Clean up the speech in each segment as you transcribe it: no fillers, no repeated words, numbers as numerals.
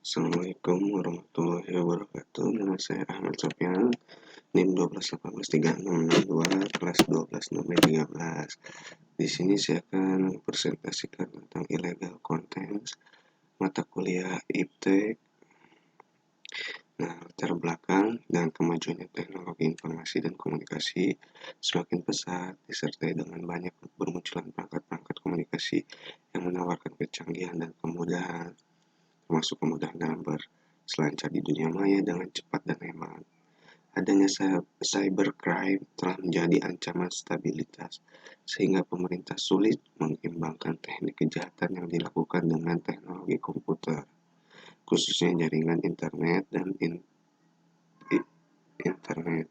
Assalamualaikum warahmatullahi wabarakatuh. Nama saya Ahmad Sofyan, NIM 12183662, kelas 12 nomor 13. Di sini saya akan mempresentasikan tentang illegal content mata kuliah IPTEK. Nah, latar belakang dan kemajuan teknologi informasi dan komunikasi semakin pesat disertai dengan banyak bermunculan perangkat-perangkat komunikasi yang menawarkan kecanggihan dan kemudahan, termasuk kemudahan dalam berselancar di dunia maya dengan cepat dan hemat. Adanya cybercrime telah menjadi ancaman stabilitas, sehingga pemerintah sulit mengimbangkan teknik kejahatan yang dilakukan dengan teknologi komputer, khususnya jaringan internet dan internet.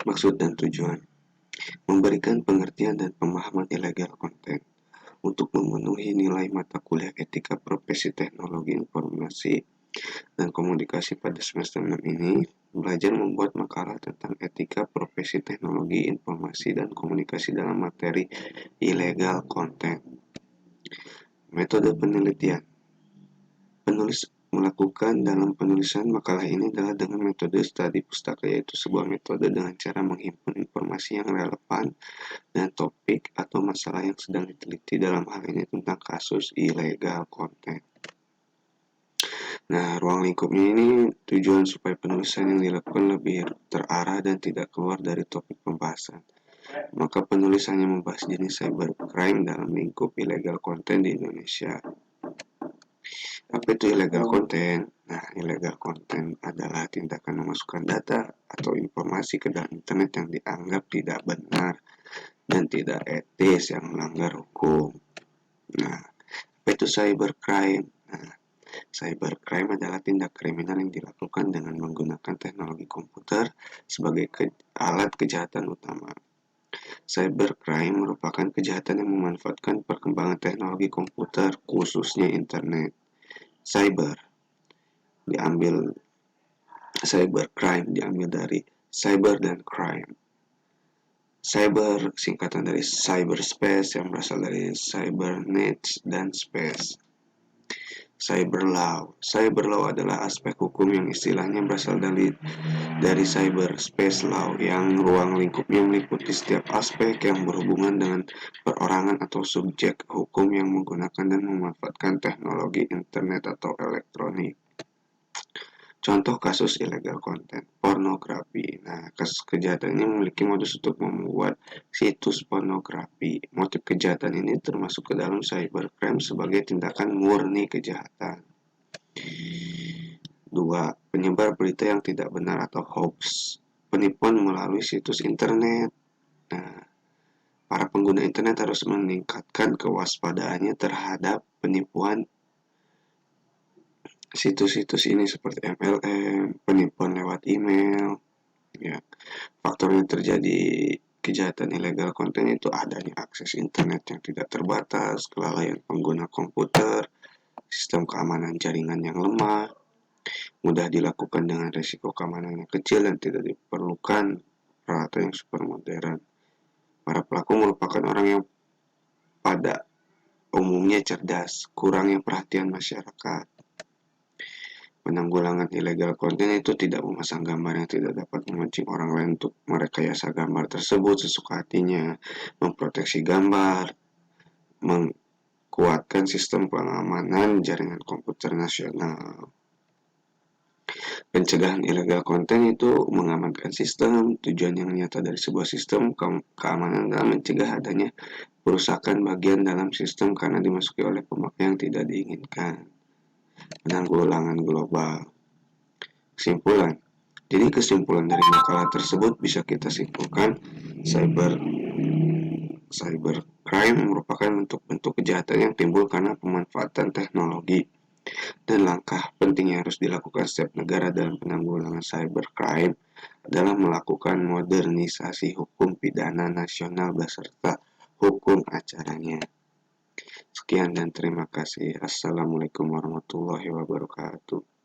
Maksud dan tujuan: memberikan pengertian dan pemahaman illegal content untuk memenuhi nilai mata kuliah etika profesi teknologi informasi dan komunikasi pada semester 6 ini. Belajar membuat makalah tentang etika profesi teknologi informasi dan komunikasi dalam materi illegal content. Metode penelitian: penulis melakukan dalam penulisan makalah ini adalah dengan metode studi pustaka, yaitu sebuah metode dengan cara menghimpun informasi yang relevan dan topik atau masalah yang sedang diteliti, dalam hal ini tentang kasus illegal content. Nah, ruang lingkupnya ini tujuan supaya penulisan yang dilakukan lebih terarah dan tidak keluar dari topik pembahasan. Maka penulisannya membahas jenis cybercrime dalam lingkup illegal content di Indonesia. Apa itu illegal content? Nah, illegal content adalah tindakan memasukkan data atau informasi ke dalam internet yang dianggap tidak benar dan tidak etis, yang melanggar hukum. Nah, apa itu cybercrime? Nah, cybercrime adalah tindak kriminal yang dilakukan dengan menggunakan teknologi komputer sebagai alat kejahatan utama. Cybercrime merupakan kejahatan yang memanfaatkan perkembangan teknologi komputer, khususnya internet. Cybercrime diambil dari cyber dan crime. Cyber singkatan dari cyberspace yang berasal dari cybernet dan space. Cyber law adalah aspek hukum yang istilahnya berasal dari cyberspace law, yang ruang lingkupnya meliputi setiap aspek yang berhubungan dengan perorangan atau subjek hukum yang menggunakan dan memanfaatkan teknologi internet atau elektronik. Contoh kasus illegal content: pornografi. Nah, kasus kejahatan ini memiliki modus untuk membuat situs pornografi. Motif kejahatan ini termasuk ke dalam cybercrime sebagai tindakan murni kejahatan. 2. Penyebar berita yang tidak benar atau hoax. Penipuan melalui situs internet. Nah, para pengguna internet harus meningkatkan kewaspadaannya terhadap penipuan situs-situs ini seperti MLM, penipuan lewat email. Ya, faktornya terjadi kejahatan illegal content itu adanya akses internet yang tidak terbatas, kelalaian pengguna komputer, sistem keamanan jaringan yang lemah, mudah dilakukan dengan risiko keamanan yang kecil dan tidak diperlukan peralatan yang super modern. Para pelaku merupakan orang yang pada umumnya cerdas, kurangnya perhatian masyarakat. Penanggulangan illegal content itu tidak memasang gambar yang tidak dapat memancing orang lain untuk merekayasa gambar tersebut sesuka hatinya, memproteksi gambar, mengkuatkan sistem pengamanan jaringan komputer nasional. Pencegahan illegal content itu mengamankan sistem. Tujuan yang nyata dari sebuah sistem keamanan adalah mencegah adanya perusakan bagian dalam sistem karena dimasuki oleh pemakai yang tidak diinginkan. Penanggulangan global. Kesimpulan. Jadi kesimpulan dari makalah tersebut bisa kita simpulkan cybercrime merupakan bentuk kejahatan yang timbul karena pemanfaatan teknologi, dan langkah penting yang harus dilakukan setiap negara dalam penanggulangan cybercrime adalah melakukan modernisasi hukum pidana nasional beserta hukum acaranya. Sekian dan terima kasih. Assalamualaikum warahmatullahi wabarakatuh.